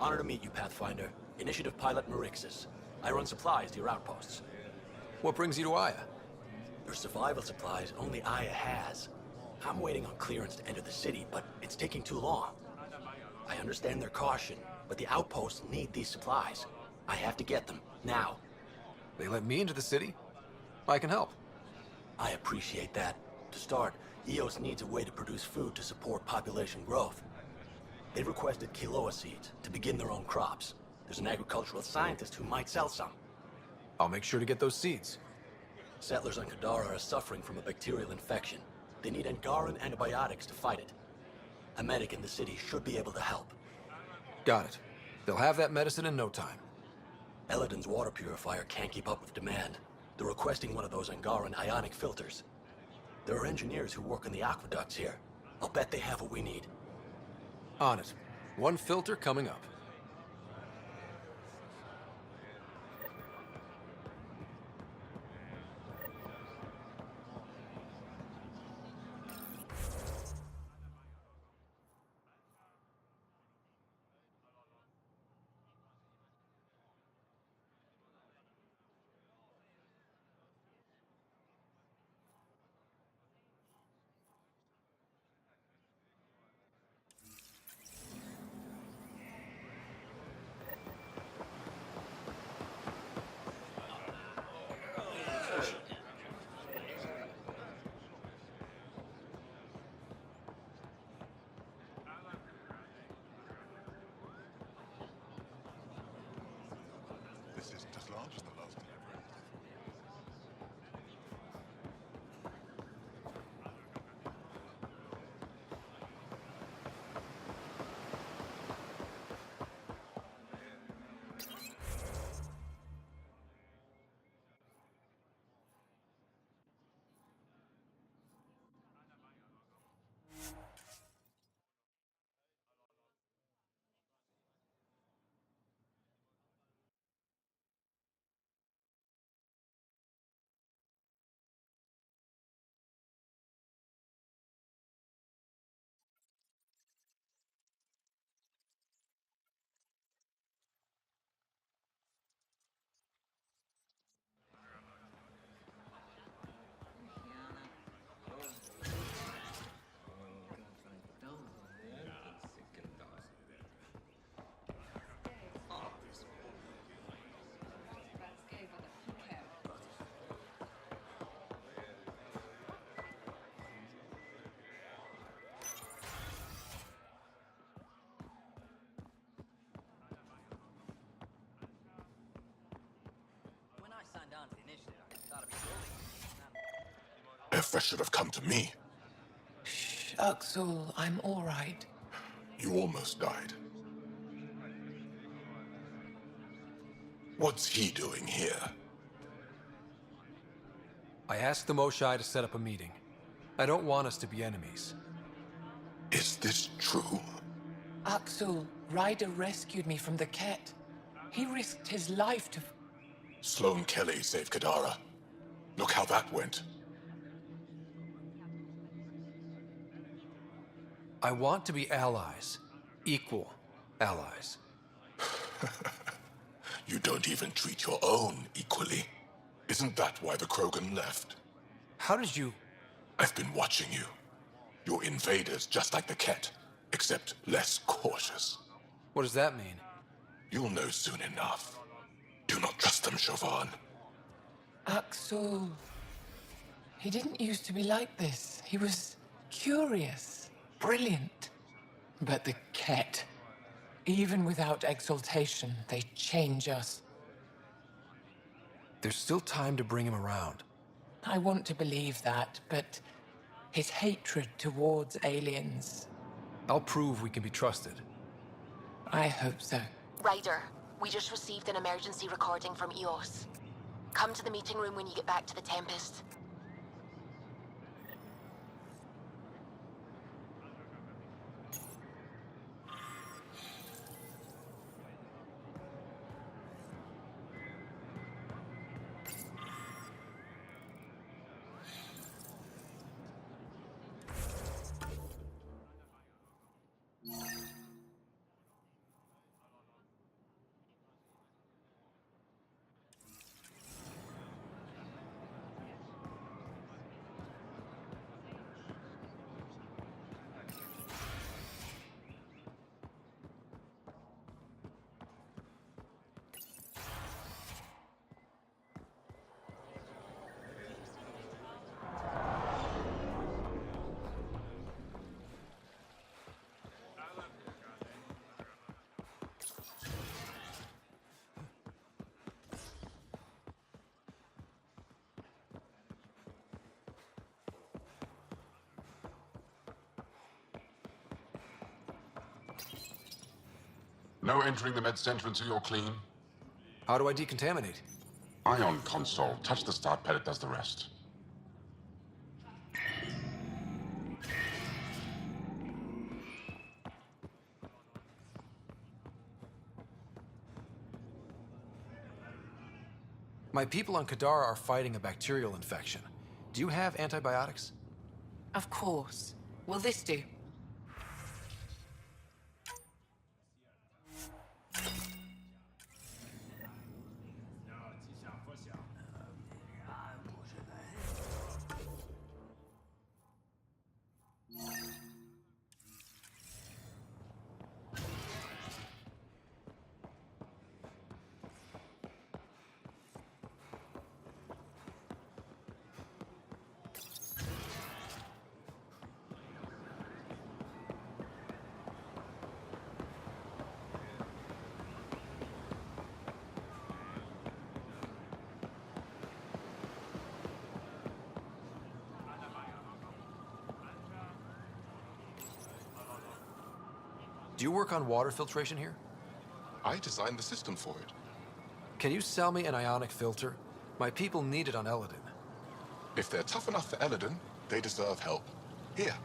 Honor to meet you, Pathfinder. Initiative Pilot Marixus. I run supplies to your outposts. What brings you to Aya? Your survival supplies only Aya has. I'm waiting on clearance to enter the city, but it's taking too long. I understand their caution, but the outposts need these supplies. I have to get them, now. They let me into the city? I can help. I appreciate that. To start, EOS needs a way to produce food to support population growth. They've requested Kiloa seeds to begin their own crops. There's an agricultural scientist who might sell some. I'll make sure to get those seeds. Settlers on Kadara are suffering from a bacterial infection. They need Angaran antibiotics to fight it. A medic in the city should be able to help. Got it. They'll have that medicine in no time. Eladin's water purifier can't keep up with demand. They're requesting one of those Angaran ionic filters. There are engineers who work on the aqueducts here. I'll bet they have what we need. On it. One filter coming up. This isn't as large as the last delivery. Effa should have come to me. Shh, Axel, I'm all right. You almost died. What's he doing here? I asked the Moshai to set up a meeting. I don't want us to be enemies. Is this true? Axel, Ryder rescued me from the Ket. He risked his life to... Sloane Kelly saved Kadara. Look how that went. I want to be allies. Equal allies. You don't even treat your own equally. Isn't that why the Krogan left? How did you... I've been watching you. You're invaders just like the Ket, except less cautious. What does that mean? You'll know soon enough. Do not trust them, Chauvin. Axel... He didn't used to be like this. He was curious, brilliant. But the Ket, even without exaltation, they change us. There's still time to bring him around. I want to believe that, but his hatred towards aliens... I'll prove we can be trusted. I hope so. Ryder, we just received an emergency recording from EOS. Come to the meeting room when you get back to the Tempest. No entering the med center until you're clean. How do I decontaminate? Ion console. Touch the start pad, it does the rest. My people on Kadara are fighting a bacterial infection. Do you have antibiotics? Of course. Will this do? Do you work on water filtration here? I designed the system for it. Can you sell me an ionic filter? My people need it on Eladin. If they're tough enough for Eladin, they deserve help. Here.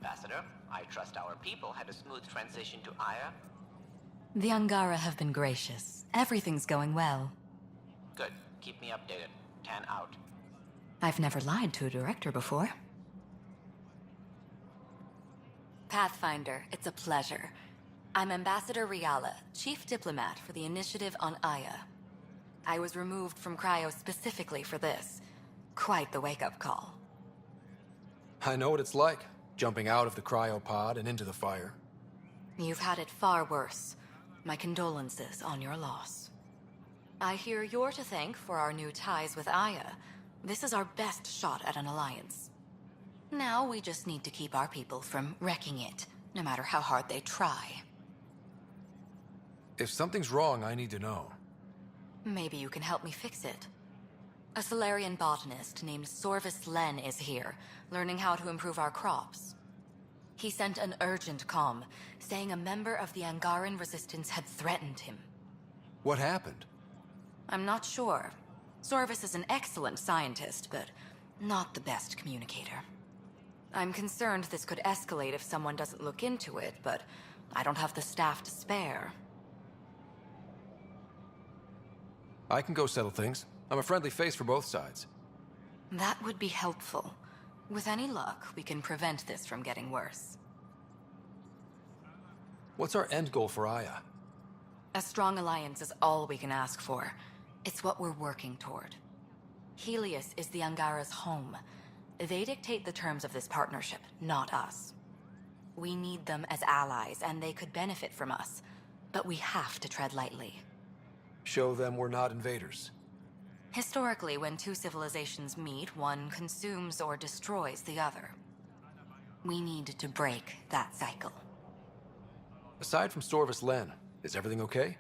Ambassador, I trust our people had a smooth transition to Aya. The Angara have been gracious. Everything's going well. Good. Keep me updated. 10 out. I've never lied to a director before. Pathfinder, it's a pleasure. I'm Ambassador Riala, Chief Diplomat for the Initiative on Aya. I was removed from Cryo specifically for this. Quite the wake-up call. I know what it's like, jumping out of the cryopod and into the fire. You've had it far worse. My condolences on your loss. I hear you're to thank for our new ties with Aya. This is our best shot at an alliance. Now we just need to keep our people from wrecking it, no matter how hard they try. If something's wrong, I need to know. Maybe you can help me fix it. A Solarian botanist named Sorvis Len is here, learning how to improve our crops. He sent an urgent comm, saying a member of the Angaran resistance had threatened him. What happened? I'm not sure. Sorvis is an excellent scientist, but not the best communicator. I'm concerned this could escalate if someone doesn't look into it, but I don't have the staff to spare. I can go settle things. I'm a friendly face for both sides. That would be helpful. With any luck, we can prevent this from getting worse. What's our end goal for Aya? A strong alliance is all we can ask for. It's what we're working toward. Helios is the Angara's home. They dictate the terms of this partnership, not us. We need them as allies, and they could benefit from us. But we have to tread lightly. Show them we're not invaders. Historically, when two civilizations meet, one consumes or destroys the other. We need to break that cycle. Aside from Sorvis Len, is everything okay?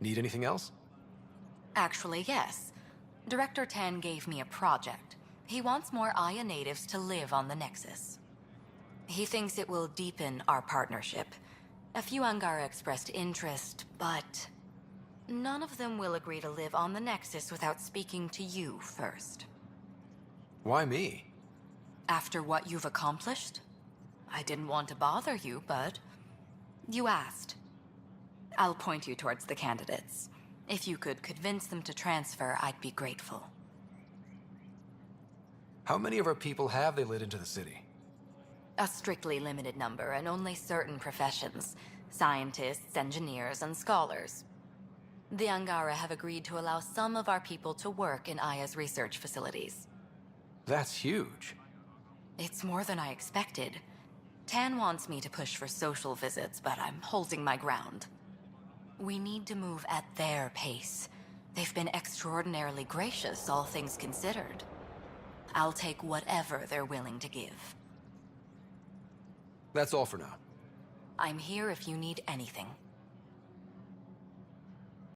Need anything else? Actually, yes. Director Tan gave me a project. He wants more Aya natives to live on the Nexus. He thinks it will deepen our partnership. A few Angara expressed interest, but none of them will agree to live on the Nexus without speaking to you first. Why me? After what you've accomplished? I didn't want to bother you, but you asked. I'll point you towards the candidates. If you could convince them to transfer, I'd be grateful. How many of our people have they let into the city? A strictly limited number, and only certain professions. Scientists, engineers, and scholars. The Angara have agreed to allow some of our people to work in Aya's research facilities. That's huge. It's more than I expected. Tan wants me to push for social visits, but I'm holding my ground. We need to move at their pace. They've been extraordinarily gracious, all things considered. I'll take whatever they're willing to give. That's all for now. I'm here if you need anything.